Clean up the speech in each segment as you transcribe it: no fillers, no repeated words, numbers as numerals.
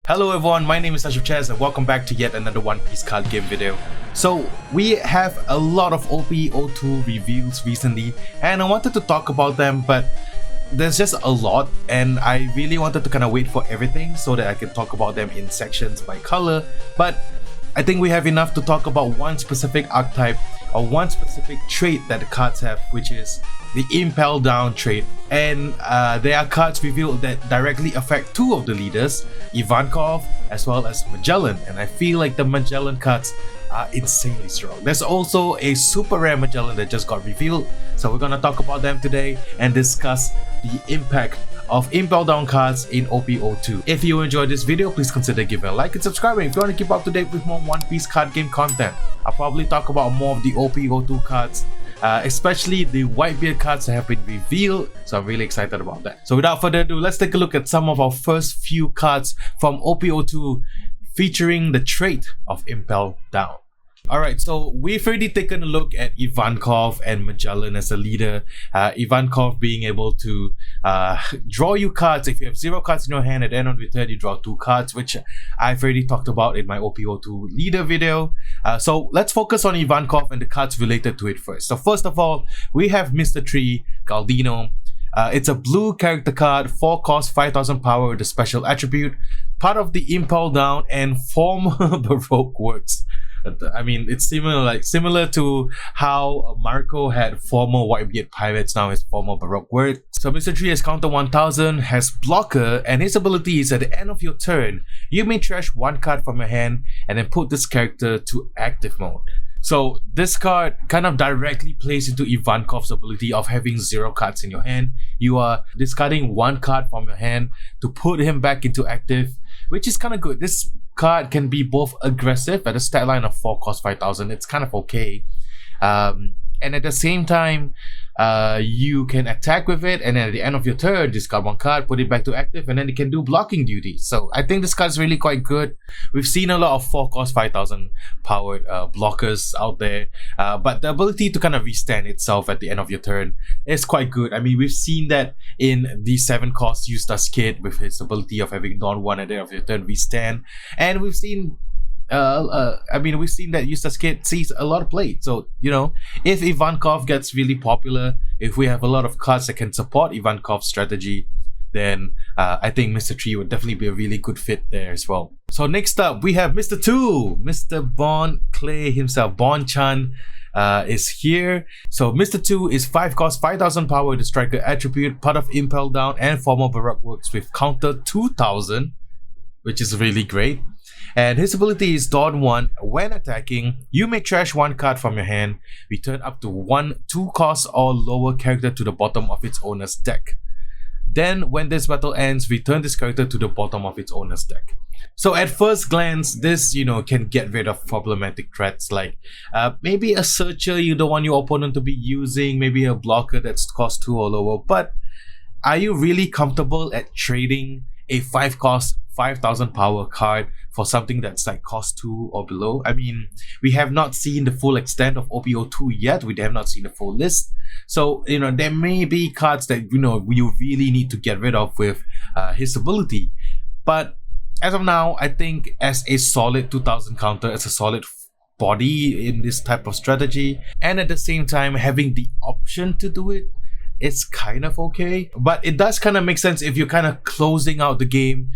Hello everyone, my name is Ashif Chaz and welcome back to yet another One Piece card game video. So we have a lot of OP02 reveals recently and I wanted to talk about them, but there's just a lot and I really wanted to kind of wait for everything so that I can talk about them in sections by color. But I think we have enough to talk about one specific archetype or one specific trait that the cards have, which is the Impel Down trait. And there are cards revealed that directly affect two of the leaders, Ivankov as well as Magellan, and I feel like the Magellan cards are insanely strong. There's also a super rare Magellan that just got revealed, so we're gonna talk about them today and discuss the impact of Impel Down cards in OP02. If you enjoyed this video, please consider giving a like and subscribing if you want to keep up to date with more One Piece card game content. I'll probably talk about more of the OP02 cards, especially the Whitebeard cards that have been revealed, so I'm really excited about that. So without further ado, let's take a look at some of our first few cards from OP02 featuring the trait of Impel Down. Alright, so we've already taken a look at Ivankov and Magellan as a leader. Ivankov being able to draw you cards. If you have 0 cards in your hand, at the end of the turn you draw 2 cards, which I've already talked about in my OP02 leader video. So let's focus on Ivankov and the cards related to it first. So first of all, we have Mr. Tree, Galdino. It's a blue character card, 4 cost, 5000 power with a special attribute, part of the Impel Down and former Baroque works. I mean, it's similar to how Marco had former Whitebeard pirates, now his former Baroque work. So Mr. Tree has counter 1000, has blocker, and his ability is at the end of your turn, you may trash 1 card from your hand and then put this character to active mode. So this card kind of directly plays into Ivankov's ability of having 0 cards in your hand. You are discarding 1 card from your hand to put him back into active, which is kind of good. This card can be both aggressive at a stat line of 4 cost 5000. It's kind of okay. And at the same time, you can attack with it, and then at the end of your turn, discard 1 card, put it back to active, and then it can do blocking duties. So I think this card is really quite good. We've seen a lot of 4 cost 5000 powered blockers out there, but the ability to kind of restand itself at the end of your turn is quite good. I mean, we've seen that in the 7 cost Eustace Kid with his ability of having Dawn 1 at the end of your turn restand, and we've seen we've seen that Eustace Kid sees a lot of play. So, you know, if Ivankov gets really popular, if we have a lot of cards that can support Ivankov's strategy, then I think Mr. Tree would definitely be a really good fit there as well. So next up, we have Mr. 2, Mr. Bon Clay himself, Bon Chan. Is here. So Mr. 2 is 5 cost, 5000 power with the striker attribute, part of Impel Down and former Baroque works with counter 2000, which is really great. And his ability is Dawn 1. When attacking, you may trash 1 card from your hand, return up to 1 2 cost or lower character to the bottom of its owner's deck. Then when this battle ends, return this character to the bottom of its owner's deck. So at first glance, this, you know, can get rid of problematic threats like maybe a searcher you don't want your opponent to be using, maybe a blocker that's cost 2 or lower. But are you really comfortable at trading a 5 cost 5000 power card for something that's like cost 2 or below? I mean, we have not seen the full extent of OP02 yet. We have not seen the full list. So, you know, there may be cards that, you know, you really need to get rid of with his ability. But as of now, I think as a solid 2000 counter, as a solid body in this type of strategy, and at the same time having the option to do it, it's kind of okay. But it does kind of make sense if you're kind of closing out the game,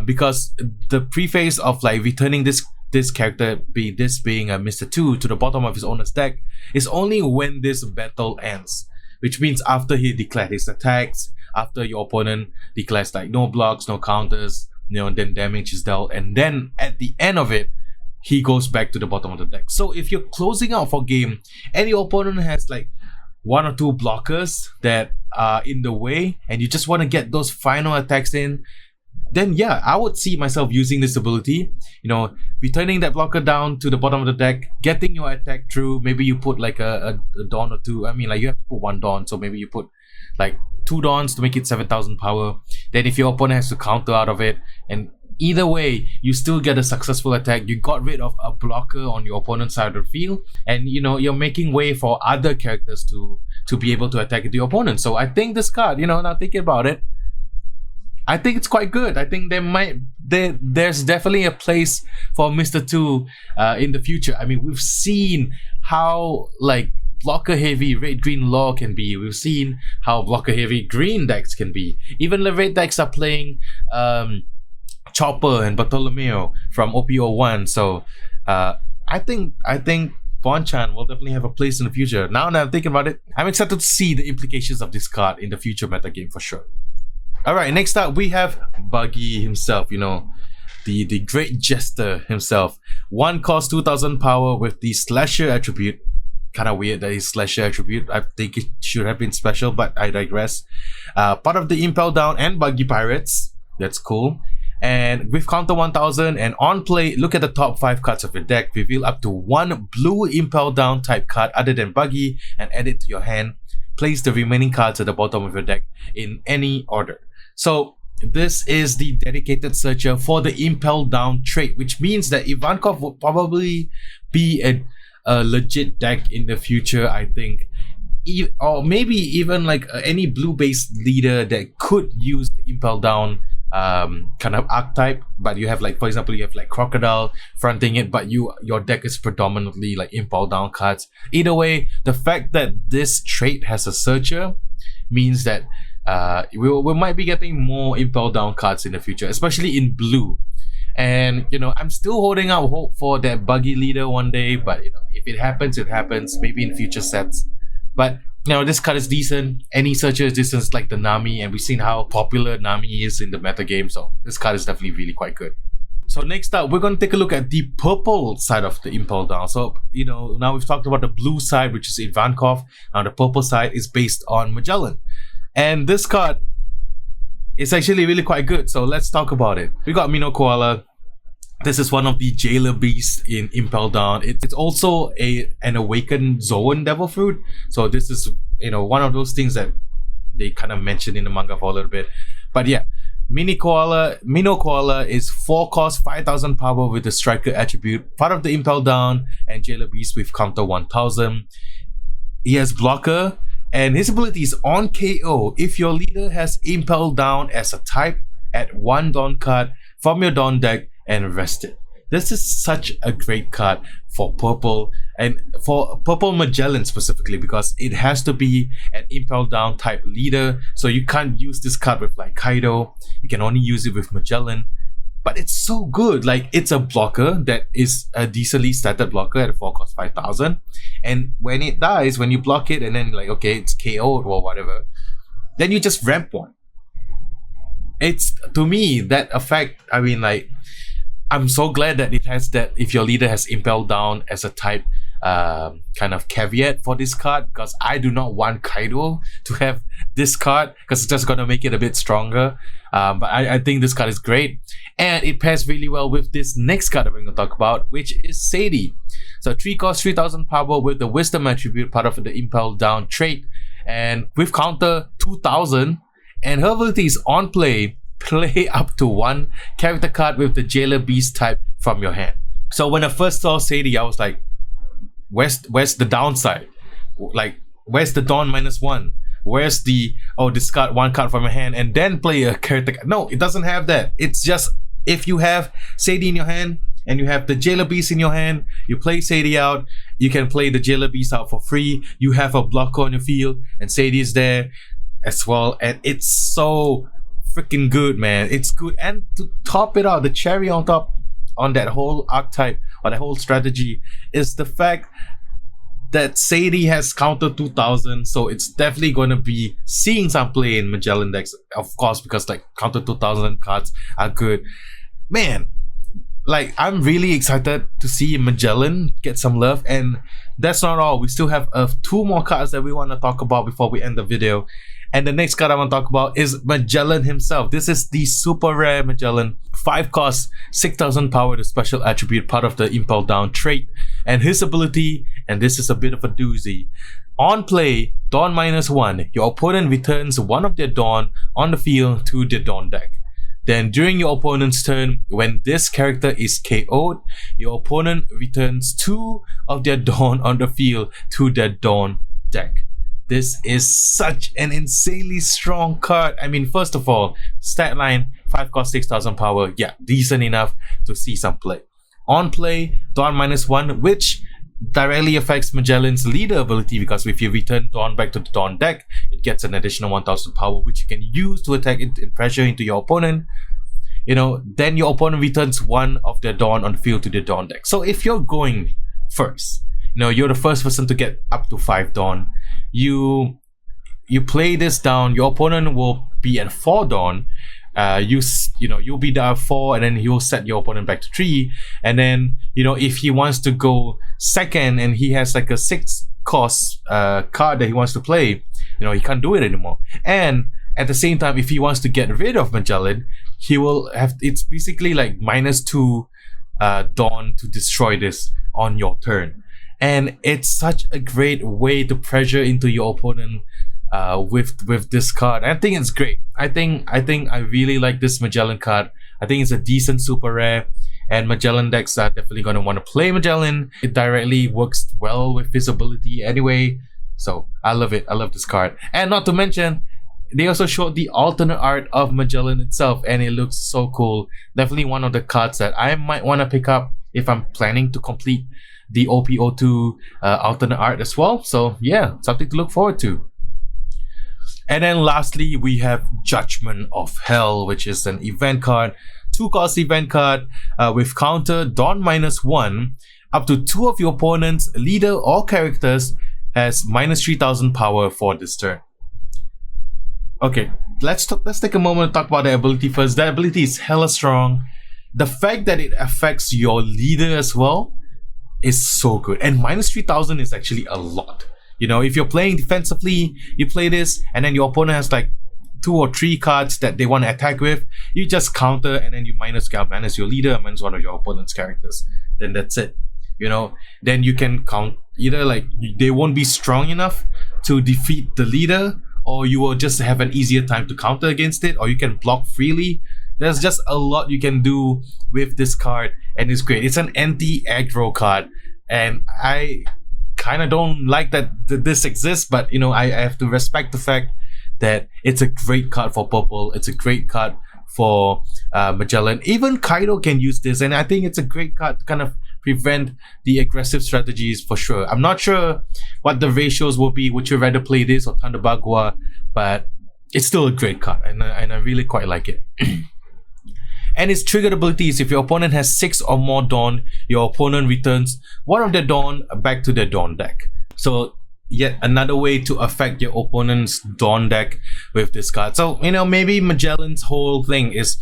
because the preface of like returning this character, being a Mr. 2 to the bottom of his owner's deck, is only when this battle ends, which means after he declared his attacks, after your opponent declares like no blocks, no counters, you know, then damage is dealt, and then at the end of it, he goes back to the bottom of the deck. So if you're closing out for game and your opponent has like 1 or 2 blockers that are in the way and you just want to get those final attacks in, then yeah, I would see myself using this ability, you know, returning that blocker down to the bottom of the deck, getting your attack through. Maybe you put like a Dawn or 2. I mean, like you have to put 1 Dawn, so maybe you put like 2 Dawns to make it 7000 power. Then if your opponent has to counter out of it, and either way, you still get a successful attack. You got rid of a blocker on your opponent's side of the field, and you know, you're making way for other characters to be able to attack your opponent. So I think this card, you know, now thinking about it, I think it's quite good. I think there's definitely a place for Mr. 2 in the future. I mean, we've seen how like blocker heavy red green law can be. We've seen how blocker heavy green decks can be. Even the red decks are playing Chopper and Bartolomeo from OPO1. So I think Bonchan will definitely have a place in the future. Now that I'm thinking about it, I'm excited to see the implications of this card in the future metagame for sure. Alright, next up we have Buggy himself, you know, the great jester himself. 1 cost 2000 power with the slasher attribute. Kinda weird that he's slasher attribute. I think it should have been special, but I digress. Part of the Impel Down and Buggy Pirates. That's cool. And with counter 1000 and on play, look at the top 5 cards of your deck. Reveal up to 1 blue Impel Down type card other than Buggy and add it to your hand. Place the remaining cards at the bottom of your deck in any order. So this is the dedicated searcher for the Impel Down trait, which means that Ivankov would probably be a legit deck in the future, I think. Or maybe even like any blue based leader that could use the Impel Down kind of archetype, but you have like, for example, you have like Crocodile fronting it, but your deck is predominantly like Impel Down cards. Either way, the fact that this trait has a searcher means that we might be getting more Impel Down cards in the future, especially in blue. And you know, I'm still holding out hope for that Buggy leader one day, but you know, if it happens, it happens. Maybe in future sets. But you know, this card is decent. Any searcher is decent, like the Nami, and we've seen how popular Nami is in the meta game. So this card is definitely really quite good. So next up, we're going to take a look at the purple side of the Impel Down. So, you know, now we've talked about the blue side, which is Ivankov. Now the purple side is based on Magellan. And this card is actually really quite good. So let's talk about it. We got Minnow Koala. This is one of the Jailer Beasts in Impel Down. It's also an Awakened Zoan Devil Fruit. So this is, you know, one of those things that they kind of mentioned in the manga for a little bit. But yeah, Minnow Koala is 4 cost, 5000 power with the Striker attribute, part of the Impel Down and Jailer Beast with counter 1000. He has blocker, and his ability is on KO. If your leader has Impel Down as a type, add 1 Dawn card from your Dawn deck and rest it. This is such a great card for purple, and for purple Magellan specifically, because it has to be an Impel Down type leader. So you can't use this card with like Kaido. You can only use it with Magellan. But it's so good. Like, it's a blocker that is a decently statted blocker at a 4 cost 5000. And when it dies, when you block it and then like, okay, it's KO'd or whatever, then you just ramp 1. It's, to me, that effect, I mean, like, I'm so glad that it has that if your leader has Impel Down as a type kind of caveat for this card, because I do not want Kaido to have this card because it's just gonna make it a bit stronger. But I think this card is great, and it pairs really well with this next card that we're gonna talk about, which is Sadie. So 3 cost 3000 power with the Wisdom attribute, part of the Impel Down trait, and with counter 2000, and her ability is on play up to 1 character card with the Jailer Beast type from your hand. So when I first saw Sadie, I was like, where's the downside? Like, where's the Dawn -1? Where's the, oh, discard 1 card from your hand and then play a character? No, it doesn't have that. It's just, if you have Sadie in your hand and you have the Jailer Beast in your hand, you play Sadie out, you can play the Jailer Beast out for free. You have a blocker on your field and Sadie is there as well, and it's so freaking good, man. It's good. And to top it out, the cherry on top on that whole archetype or that whole strategy is the fact that Sadie has counter 2000, so it's definitely going to be seeing some play in Magellan decks, of course, because like counter 2000 cards are good. Man, like, I'm really excited to see Magellan get some love, and that's not all. We still have 2 more cards that we want to talk about before we end the video. And the next card I want to talk about is Magellan himself. This is the super rare Magellan. 5 cost, 6000 power, the special attribute, part of the Impel Down trait. And his ability, and this is a bit of a doozy. On play, Dawn -1. Your opponent returns 1 of their Dawn on the field to their Dawn deck. Then during your opponent's turn, when this character is KO'd, your opponent returns 2 of their Dawn on the field to their Dawn deck. this is such an insanely strong card. I mean, first of all, stat line 5 cost 6,000 power. Yeah, decent enough to see some play. On play, Dawn -1, which directly affects Magellan's leader ability, because if you return Dawn back to the Dawn deck, it gets an additional 1,000 power, which you can use to attack in pressure into your opponent. You know, then your opponent returns 1 of their Dawn on the field to the Dawn deck. So if you're going first, you know, you're the first person to get up to 5 Dawn, you play this down, your opponent will be at 4 Dawn. You'll be down 4, and then he'll set your opponent back to 3. And then, you know, if he wants to go second and he has like a 6 cost card that he wants to play, you know, he can't do it anymore. And at the same time, if he wants to get rid of Magellan, he will have, it's basically like -2 Dawn to destroy this on your turn. And it's such a great way to pressure into your opponent with this card. I think it's great. I think I really like this Magellan card. I think it's a decent super rare, and Magellan decks are definitely going to want to play Magellan. It directly works well with his ability anyway, so I love it. I love this card. And not to mention, they also showed the alternate art of Magellan itself, and it looks so cool. Definitely one of the cards that I might want to pick up if I'm planning to complete the OP02 alternate art as well. So yeah, something to look forward to. And then lastly, we have Judgment of Hell, which is an event card, 2 cost event card with counter Dawn -1. Up to 2 of your opponent's leader or characters has -3,000 power for this turn. Okay, let's take a moment to talk about the ability first. The ability is hella strong. The fact that it affects your leader as well is so good, and -3,000 is actually a lot. You know, if you're playing defensively, you play this, and then your opponent has like 2 or 3 cards that they want to attack with, you just counter, and then you minus your leader, minus one of your opponent's characters. Then that's it. You know, then you can count either like they won't be strong enough to defeat the leader, or you will just have an easier time to counter against it, or you can block freely. There's just a lot you can do with this card, and it's great. It's an anti-aggro card, and I kind of don't like that this exists, but you know, I have to respect the fact that it's a great card for purple. It's a great card for Magellan. Even Kaido can use this, and I think it's a great card to kind of prevent the aggressive strategies for sure. I'm not sure what the ratios will be. Would you rather play this or Thunder Bagua? But it's still a great card, and I really quite like it. And its triggered abilities: if your opponent has 6 or more Dawn, your opponent returns 1 of their Dawn back to their Dawn deck. So yet another way to affect your opponent's Dawn deck with this card. So, you know, maybe Magellan's whole thing is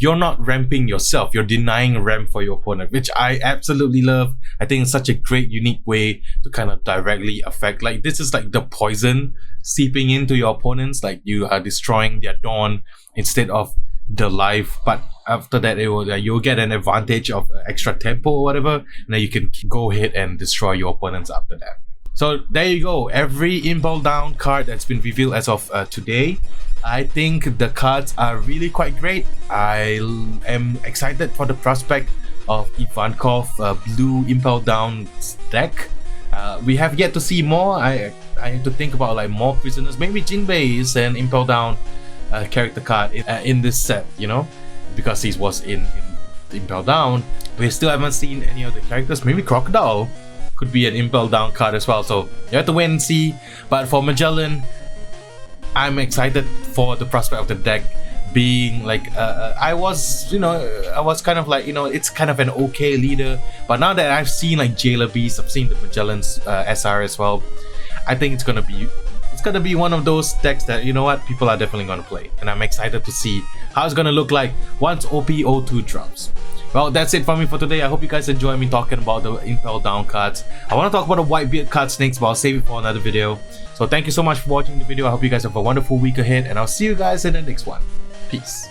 you're not ramping yourself, you're denying ramp for your opponent, which I absolutely love. I think it's such a great, unique way to kind of directly affect. Like, this is like the poison seeping into your opponents, like you are destroying their Dawn instead of the life, but after that you'll get an advantage of extra tempo or whatever, and then you can go ahead and destroy your opponents after that. So there you go, every Impel Down card that's been revealed as of today. I think the cards are really quite great. I am excited for the prospect of Ivankov blue Impel Down deck. We have yet to see more. I have to think about like more prisoners. Maybe Jinbei is an Impel Down character card in this set, you know, because he was in Impel Down. We still haven't seen any of the characters. Maybe Crocodile could be an Impel Down card as well, so you have to wait and see. But for Magellan, I'm excited for the prospect of the deck being like I was kind of like, you know, it's kind of an okay leader, but now that I've seen like Jailer Beast, I've seen the Magellan's SR as well, I think it's gonna be one of those decks that, you know what, people are definitely gonna play, and I'm excited to see how it's gonna look like once OP02 drops. Well, that's it for me for today. I hope you guys enjoyed me talking about the Impel Down cards. I want to talk about the Whitebeard card snakes, but I'll save it for another video. So thank you so much for watching the video. I hope you guys have a wonderful week ahead, and I'll see you guys in the next one. Peace.